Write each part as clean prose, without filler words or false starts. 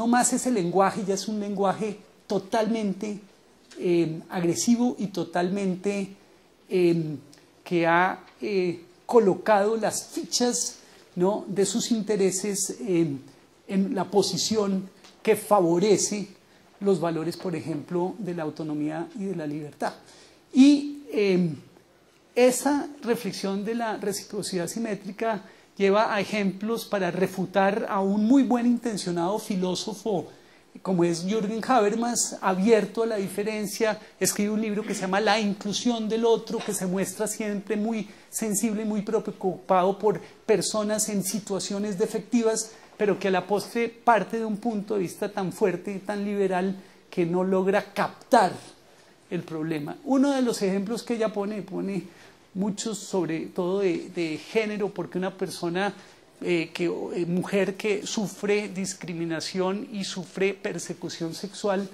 no más ese lenguaje ya es un lenguaje totalmente agresivo y totalmente que ha colocado las fichas, ¿no?, de sus intereses en la posición que favorece los valores, por ejemplo, de la autonomía y de la libertad. Y esa reflexión de la reciprocidad simétrica lleva a ejemplos para refutar a un muy buen intencionado filósofo como es Jürgen Habermas, abierto a la diferencia, escribe un libro que se llama La inclusión del otro, que se muestra siempre muy sensible y muy preocupado por personas en situaciones defectivas, pero que a la postre parte de un punto de vista tan fuerte, tan liberal, que no logra captar el problema. Uno de los ejemplos que ella pone muchos sobre todo de género, porque una persona mujer que sufre discriminación y sufre persecución sexual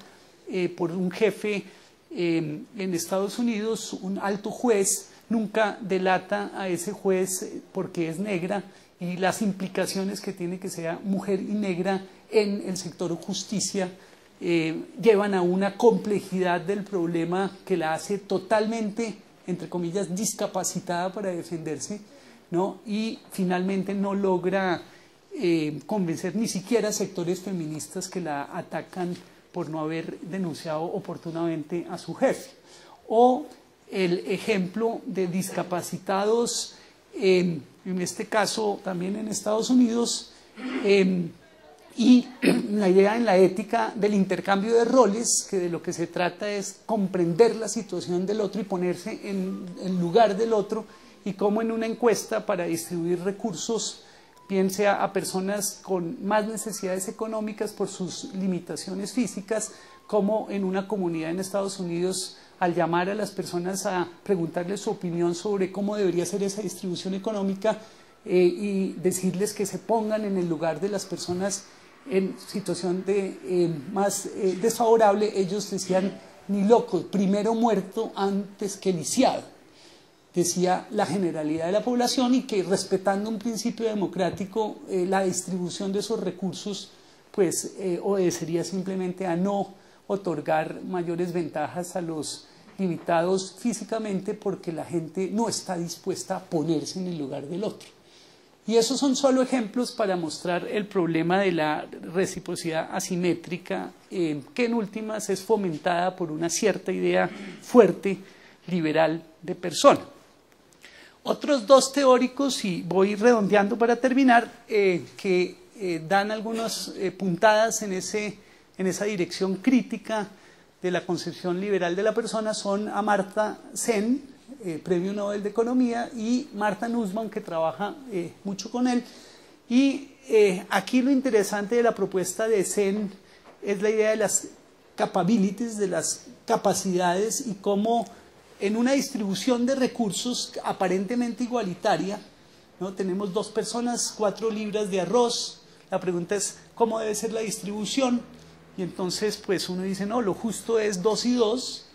por un jefe en Estados Unidos, un alto juez, nunca delata a ese juez porque es negra, y las implicaciones que tiene que sea mujer y negra en el sector justicia llevan a una complejidad del problema que la hace totalmente, entre comillas, discapacitada para defenderse, ¿no? Y finalmente no logra convencer ni siquiera sectores feministas que la atacan por no haber denunciado oportunamente a su jefe. O el ejemplo de discapacitados, en este caso también en Estados Unidos, y la idea en la ética del intercambio de roles, que de lo que se trata es comprender la situación del otro y ponerse en lugar del otro, y cómo en una encuesta para distribuir recursos, bien sea a personas con más necesidades económicas por sus limitaciones físicas, como en una comunidad en Estados Unidos, al llamar a las personas a preguntarles su opinión sobre cómo debería ser esa distribución económica y decirles que se pongan en el lugar de las personas en situación más desfavorable, ellos decían, ni loco, primero muerto antes que lisiado. Decía la generalidad de la población, y que respetando un principio democrático, la distribución de esos recursos pues obedecería simplemente a no otorgar mayores ventajas a los limitados físicamente, porque la gente no está dispuesta a ponerse en el lugar del otro. Y esos son solo ejemplos para mostrar el problema de la reciprocidad asimétrica, que en últimas es fomentada por una cierta idea fuerte, liberal de persona. Otros dos teóricos, y voy redondeando para terminar, que dan algunas puntadas en esa dirección crítica de la concepción liberal de la persona, son Amartya Sen, Premio Nobel de Economía, y Martha Nussbaum, que trabaja mucho con él. Y aquí lo interesante de la propuesta de Sen es la idea de las capabilities, de las capacidades, y cómo en una distribución de recursos aparentemente igualitaria, ¿no? Tenemos dos personas, 4 libras de arroz, la pregunta es ¿cómo debe ser la distribución? Y entonces pues uno dice, no, lo justo es 2 y 2,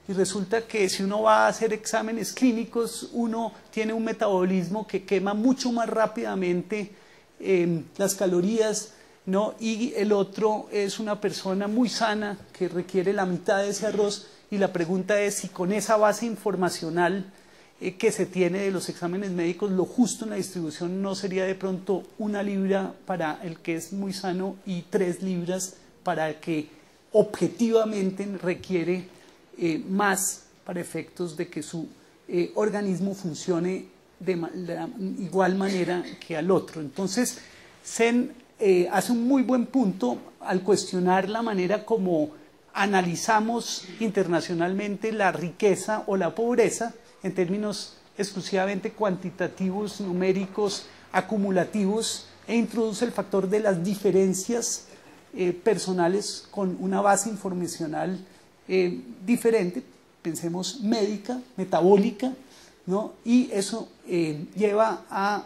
y resulta que si uno va a hacer exámenes clínicos, uno tiene un metabolismo que quema mucho más rápidamente las calorías, ¿no? Y el otro es una persona muy sana que requiere la mitad de ese arroz. Y la pregunta es si con esa base informacional que se tiene de los exámenes médicos, lo justo en la distribución no sería de pronto 1 libra para el que es muy sano y 3 libras para el que objetivamente requiere más para efectos de que su organismo funcione de la igual manera que al otro. Entonces, Sen hace un muy buen punto al cuestionar la manera como analizamos internacionalmente la riqueza o la pobreza en términos exclusivamente cuantitativos, numéricos, acumulativos, e introduce el factor de las diferencias personales con una base informacional diferente, pensemos médica, metabólica, ¿no? Y eso lleva a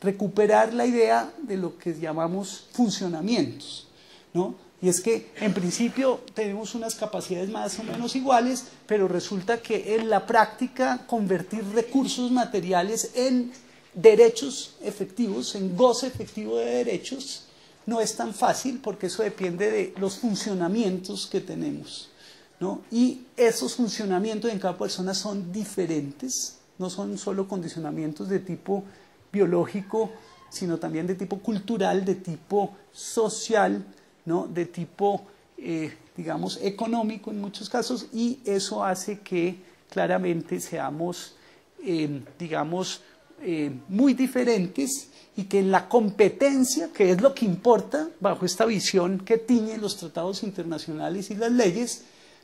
recuperar la idea de lo que llamamos funcionamientos, ¿no? Y es que en principio tenemos unas capacidades más o menos iguales, pero resulta que en la práctica convertir recursos materiales en derechos efectivos, en goce efectivo de derechos, no es tan fácil porque eso depende de los funcionamientos que tenemos, ¿no? Y esos funcionamientos en cada persona son diferentes, no son solo condicionamientos de tipo biológico, sino también de tipo cultural, de tipo social, ¿no? De tipo, digamos, económico en muchos casos, y eso hace que claramente seamos, digamos, muy diferentes, y que en la competencia, que es lo que importa bajo esta visión que tiñe los tratados internacionales y las leyes,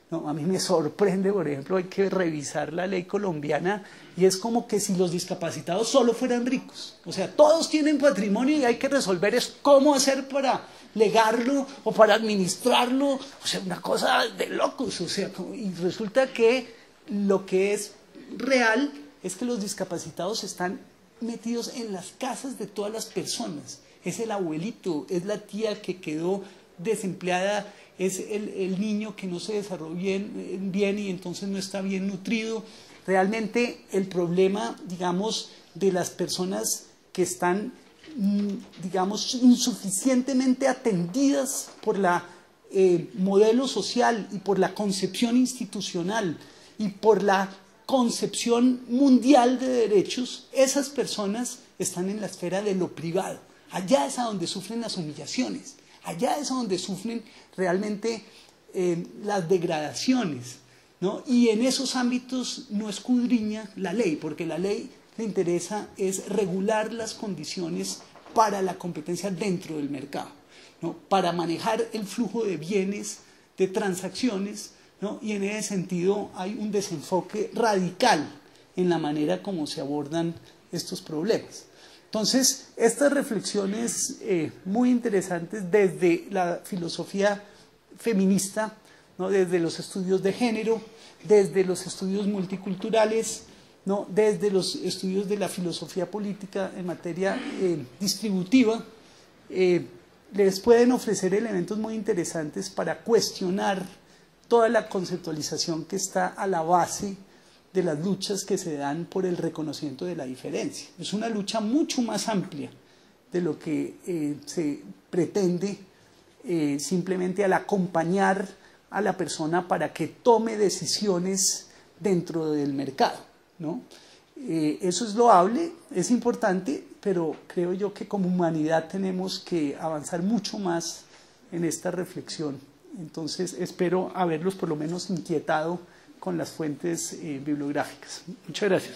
no, a mí me sorprende, por ejemplo, hay que revisar la ley colombiana y es como que si los discapacitados solo fueran ricos. O sea, todos tienen patrimonio y hay que resolver es cómo hacer para legarlo o para administrarlo. O sea, una cosa de locos. O sea, y resulta que lo que es real es que los discapacitados están metidos en las casas de todas las personas. Es el abuelito, es la tía que quedó desempleada, es el niño que no se desarrolló bien y entonces no está bien nutrido. Realmente el problema, digamos, de las personas que están, digamos, insuficientemente atendidas por la modelo social y por la concepción institucional y por la concepción mundial de derechos, esas personas están en la esfera de lo privado. Allá es a donde sufren las humillaciones, allá es a donde sufren realmente las degradaciones, ¿no? Y en esos ámbitos no escudriña la ley, porque la ley le interesa es regular las condiciones para la competencia dentro del mercado, ¿no? Para manejar el flujo de bienes, de transacciones, ¿no? Y en ese sentido hay un desenfoque radical en la manera como se abordan estos problemas. Entonces, estas reflexiones muy interesantes desde la filosofía feminista, ¿no? Desde los estudios de género, desde los estudios multiculturales, ¿no? Desde los estudios de la filosofía política en materia distributiva, les pueden ofrecer elementos muy interesantes para cuestionar toda la conceptualización que está a la base de las luchas que se dan por el reconocimiento de la diferencia. Es una lucha mucho más amplia de lo que se pretende simplemente al acompañar a la persona para que tome decisiones dentro del mercado, ¿no? Eso es loable, es importante, pero creo yo que como humanidad tenemos que avanzar mucho más en esta reflexión. Entonces espero haberlos por lo menos inquietado con las fuentes bibliográficas. Muchas gracias.